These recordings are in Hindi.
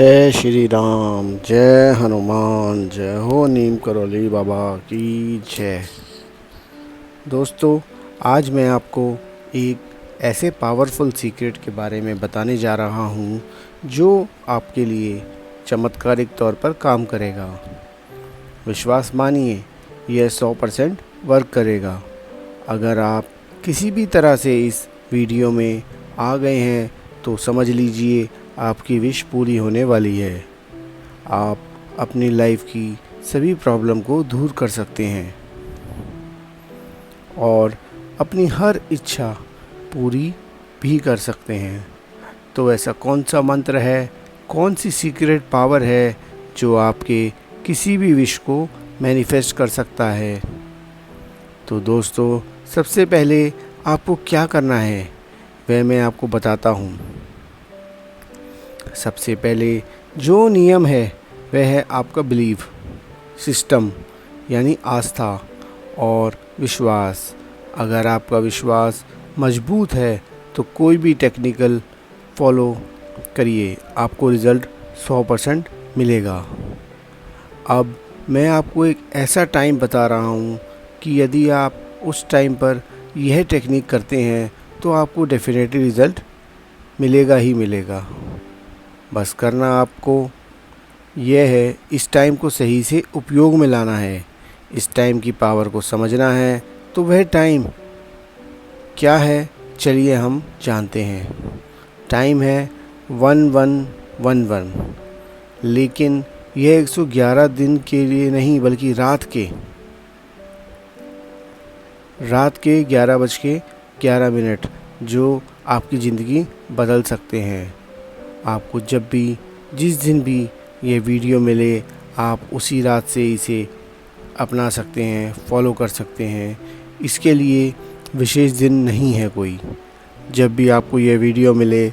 जय श्री राम, जय हनुमान, जय हो नीम करोली बाबा की जय। दोस्तों, आज मैं आपको एक ऐसे पावरफुल सीक्रेट के बारे में बताने जा रहा हूँ जो आपके लिए चमत्कारिक तौर पर काम करेगा। विश्वास मानिए, यह 100% वर्क करेगा। अगर आप किसी भी तरह से इस वीडियो में आ गए हैं तो समझ लीजिए आपकी विश पूरी होने वाली है। आप अपनी लाइफ की सभी प्रॉब्लम को दूर कर सकते हैं और अपनी हर इच्छा पूरी भी कर सकते हैं। तो ऐसा कौन सा मंत्र है, कौन सी सीक्रेट पावर है जो आपके किसी भी विश को मैनिफेस्ट कर सकता है? तो दोस्तों, सबसे पहले आपको क्या करना है वह मैं आपको बताता हूँ। सबसे पहले जो नियम है वह है आपका बिलीफ सिस्टम, यानी आस्था और विश्वास। अगर आपका विश्वास मजबूत है तो कोई भी टेक्निकल फॉलो करिए, आपको रिज़ल्ट 100% मिलेगा। अब मैं आपको एक ऐसा टाइम बता रहा हूँ कि यदि आप उस टाइम पर यह टेक्निक करते हैं तो आपको डेफिनेटली रिज़ल्ट मिलेगा ही मिलेगा। बस करना आपको यह है, इस टाइम को सही से उपयोग में लाना है, इस टाइम की पावर को समझना है। तो वह टाइम क्या है, चलिए हम जानते हैं। टाइम है 1111, लेकिन यह 111 दिन के लिए नहीं बल्कि रात के 11:11 जो आपकी ज़िंदगी बदल सकते हैं। आपको जब भी जिस दिन भी ये वीडियो मिले आप उसी रात से इसे अपना सकते हैं, फॉलो कर सकते हैं। इसके लिए विशेष दिन नहीं है कोई। जब भी आपको ये वीडियो मिले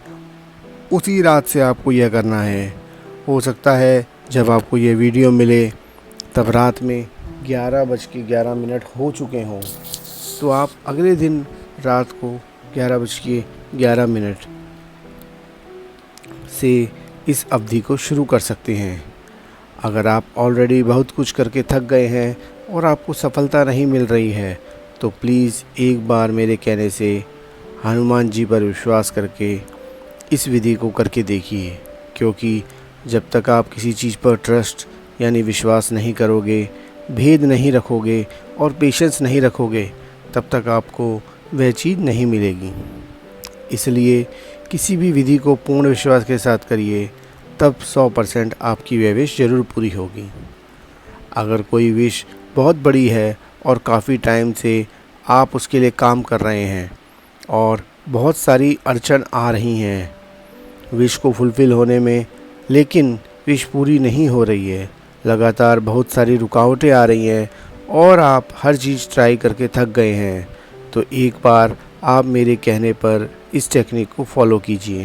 उसी रात से आपको यह करना है। हो सकता है जब आपको ये वीडियो मिले तब रात में 11:11 हो चुके हों, तो आप अगले दिन रात को 11:11 से इस अवधि को शुरू कर सकते हैं। अगर आप ऑलरेडी बहुत कुछ करके थक गए हैं और आपको सफलता नहीं मिल रही है तो प्लीज़ एक बार मेरे कहने से हनुमान जी पर विश्वास करके इस विधि को करके देखिए। क्योंकि जब तक आप किसी चीज़ पर ट्रस्ट यानी विश्वास नहीं करोगे, भेद नहीं रखोगे और पेशेंस नहीं रखोगे, तब तक आपको वह चीज़ नहीं मिलेगी। इसलिए किसी भी विधि को पूर्ण विश्वास के साथ करिए, तब 100% आपकी वह विश ज़रूर पूरी होगी। अगर कोई विश बहुत बड़ी है और काफ़ी टाइम से आप उसके लिए काम कर रहे हैं और बहुत सारी अड़चन आ रही हैं विश को फुलफ़िल होने में, लेकिन विश पूरी नहीं हो रही है, लगातार बहुत सारी रुकावटें आ रही हैं और आप हर चीज़ ट्राई करके थक गए हैं, तो एक बार आप मेरे कहने पर इस टेक्निक को फॉलो कीजिए।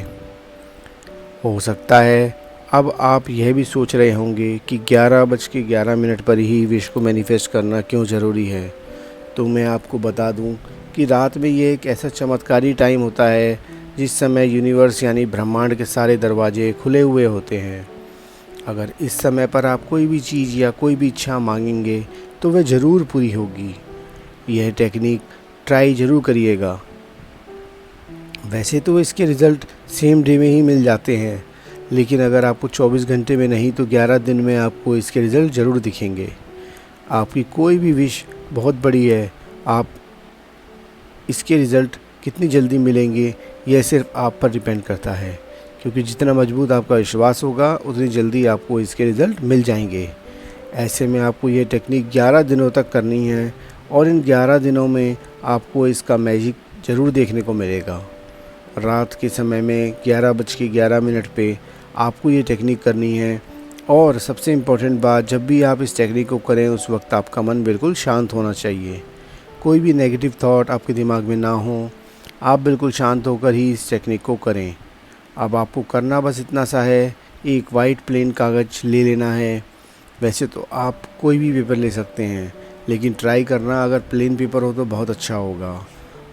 हो सकता है अब आप यह भी सोच रहे होंगे कि 11:11 पर ही विश को मैनिफेस्ट करना क्यों ज़रूरी है। तो मैं आपको बता दूं कि रात में ये एक ऐसा चमत्कारी टाइम होता है जिस समय यूनिवर्स यानी ब्रह्मांड के सारे दरवाजे खुले हुए होते हैं। अगर इस समय पर आप कोई भी चीज़ या कोई भी इच्छा मांगेंगे तो वह ज़रूर पूरी होगी। यह टेक्निक ट्राई ज़रूर करिएगा। वैसे तो इसके रिज़ल्ट सेम डे में ही मिल जाते हैं, लेकिन अगर आपको 24 घंटे में नहीं तो 11 दिन में आपको इसके रिज़ल्ट ज़रूर दिखेंगे। आपकी कोई भी विश बहुत बड़ी है, आप इसके रिज़ल्ट कितनी जल्दी मिलेंगे यह सिर्फ आप पर डिपेंड करता है। क्योंकि जितना मजबूत आपका विश्वास होगा उतनी जल्दी आपको इसके रिज़ल्ट मिल जाएंगे। ऐसे में आपको ये टेक्निक 11 दिनों तक करनी है और इन 11 दिनों में आपको इसका मैजिक ज़रूर देखने को मिलेगा। रात के समय में 11:11 पे आपको ये टेक्निक करनी है। और सबसे इम्पोर्टेंट बात, जब भी आप इस टेक्निक को करें उस वक्त आपका मन बिल्कुल शांत होना चाहिए। कोई भी नेगेटिव थॉट आपके दिमाग में ना हो, आप बिल्कुल शांत होकर ही इस टेक्निक को करें। अब आपको करना बस इतना सा है, एक वाइट प्लेन कागज़ ले लेना है। वैसे तो आप कोई भी पेपर ले सकते हैं, लेकिन ट्राई करना अगर प्लेन पेपर हो तो बहुत अच्छा होगा।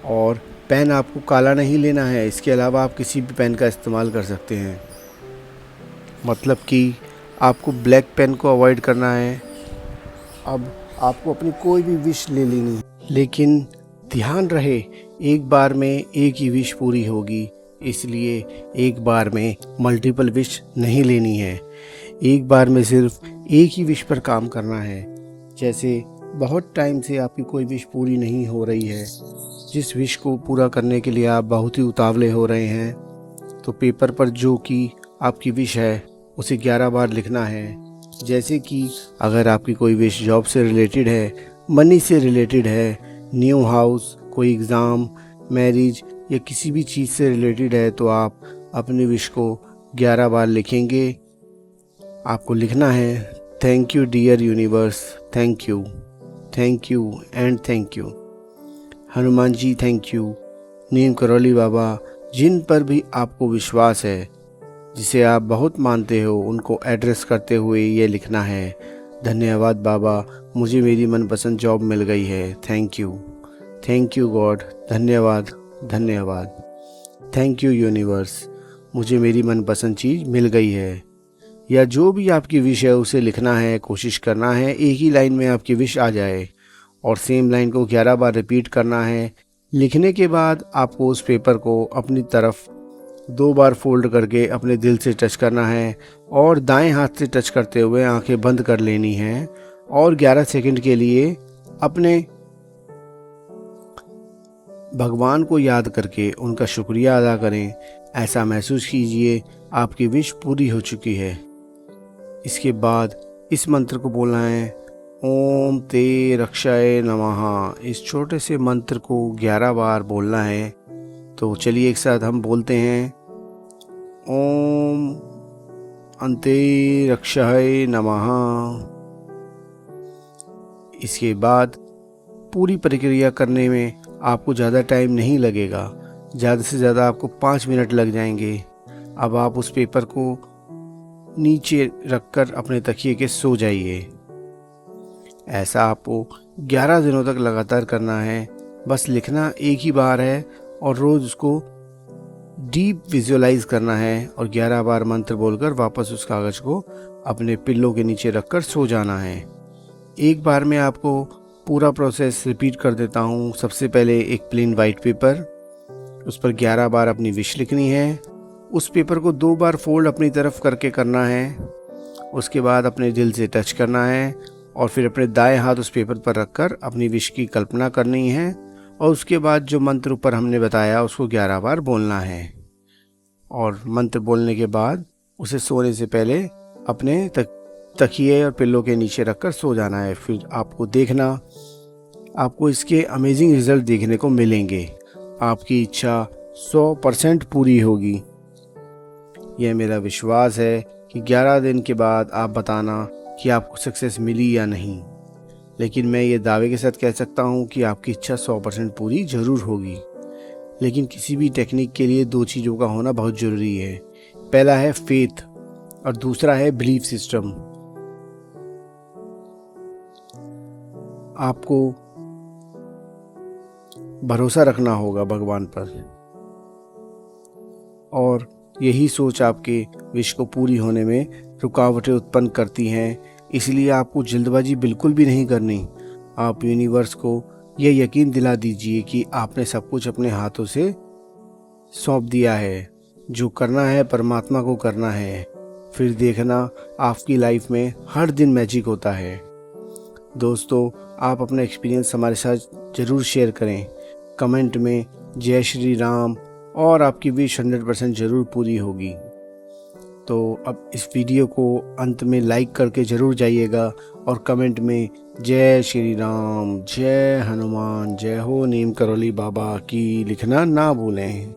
और पेन आपको काला नहीं लेना है, इसके अलावा आप किसी भी पेन का इस्तेमाल कर सकते हैं। मतलब कि आपको ब्लैक पेन को अवॉइड करना है। अब आपको अपनी कोई भी विश ले लेनी है, लेकिन ध्यान रहे एक बार में एक ही विश पूरी होगी, इसलिए एक बार में मल्टीपल विश नहीं लेनी है। एक बार में सिर्फ एक ही विश पर काम करना है। जैसे बहुत टाइम से आपकी कोई विश पूरी नहीं हो रही है, जिस विश को पूरा करने के लिए आप बहुत ही उतावले हो रहे हैं, तो पेपर पर जो कि आपकी विश है उसे 11 बार लिखना है। जैसे कि अगर आपकी कोई विश जॉब से रिलेटेड है, मनी से रिलेटेड है, न्यू हाउस, कोई एग्ज़ाम, मैरिज या किसी भी चीज़ से रिलेटेड है, तो आप अपनी विश को 11 बार लिखेंगे। आपको लिखना है, thank you dear universe, thank you and thank you. Hanuman ji thank you, Neem Karoli Baba, जिन पर भी आपको विश्वास है, जिसे आप बहुत मानते हो, उनको एड्रेस करते हुए ये लिखना है, धन्यवाद बाबा, मुझे मेरी मनपसंद जॉब मिल गई है, थैंक यू गॉड, धन्यवाद, थैंक यू यूनिवर्स, मुझे मेरी मनपसंद चीज़ मिल गई है। या जो भी आपकी विश है उसे लिखना है। कोशिश करना है एक ही लाइन में आपकी विश आ जाए और सेम लाइन को 11 बार रिपीट करना है। लिखने के बाद आपको उस पेपर को अपनी तरफ 2 बार फोल्ड करके अपने दिल से टच करना है और दाएं हाथ से टच करते हुए आंखें बंद कर लेनी हैं और 11 सेकंड के लिए अपने भगवान को याद करके उनका शुक्रिया अदा करें। ऐसा महसूस कीजिए आपकी विश पूरी हो चुकी है। इसके बाद इस मंत्र को बोलना है, ओम ते रक्षाय नमः। इस छोटे से मंत्र को 11 बार बोलना है। तो चलिए एक साथ हम बोलते हैं, ओम अन्ते रक्षाय नमः। इसके बाद पूरी प्रक्रिया करने में आपको ज़्यादा टाइम नहीं लगेगा, ज़्यादा से ज़्यादा आपको 5 मिनट लग जाएंगे। अब आप उस पेपर को नीचे रखकर अपने तकिए के सो जाइए। ऐसा आपको 11 दिनों तक लगातार करना है। बस लिखना एक ही बार है और रोज़ उसको डीप विजुअलाइज करना है और 11 बार मंत्र बोलकर वापस उस कागज़ को अपने पिल्लों के नीचे रखकर सो जाना है। एक बार में आपको पूरा प्रोसेस रिपीट कर देता हूँ। सबसे पहले एक प्लेन वाइट पेपर, उस पर 11 बार अपनी विश लिखनी है। उस पेपर को 2 बार फोल्ड अपनी तरफ करके करना है। उसके बाद अपने दिल से टच करना है और फिर अपने दाएं हाथ उस पेपर पर रखकर अपनी विश की कल्पना करनी है और उसके बाद जो मंत्र ऊपर हमने बताया उसको 11 बार बोलना है। और मंत्र बोलने के बाद उसे सोने से पहले अपने तकिए और पिल्लों के नीचे रखकर सो जाना है। फिर आपको देखना, आपको इसके अमेजिंग रिजल्ट देखने को मिलेंगे। आपकी इच्छा 100% पूरी होगी। यह मेरा विश्वास है कि 11 दिन के बाद आप बताना कि आपको सक्सेस मिली या नहीं। लेकिन मैं ये दावे के साथ कह सकता हूँ कि आपकी इच्छा 100% पूरी ज़रूर होगी। लेकिन किसी भी टेक्निक के लिए 2 चीज़ों का होना बहुत ज़रूरी है। पहला है फेथ और दूसरा है बिलीफ सिस्टम। आपको भरोसा रखना होगा भगवान पर और यही सोच आपके विश को पूरी होने में रुकावटें उत्पन्न करती हैं। इसलिए आपको जल्दबाजी बिल्कुल भी नहीं करनी। आप यूनिवर्स को यह यकीन दिला दीजिए कि आपने सब कुछ अपने हाथों से सौंप दिया है। जो करना है परमात्मा को करना है। फिर देखना आपकी लाइफ में हर दिन मैजिक होता है। दोस्तों, आप अपना एक्सपीरियंस हमारे साथ ज़रूर शेयर करें। कमेंट में जय श्री राम और आपकी विश 100% ज़रूर पूरी होगी। तो अब इस वीडियो को अंत में लाइक करके ज़रूर जाइएगा और कमेंट में जय श्री राम, जय हनुमान, जय हो नीम करौली बाबा की लिखना ना भूलें।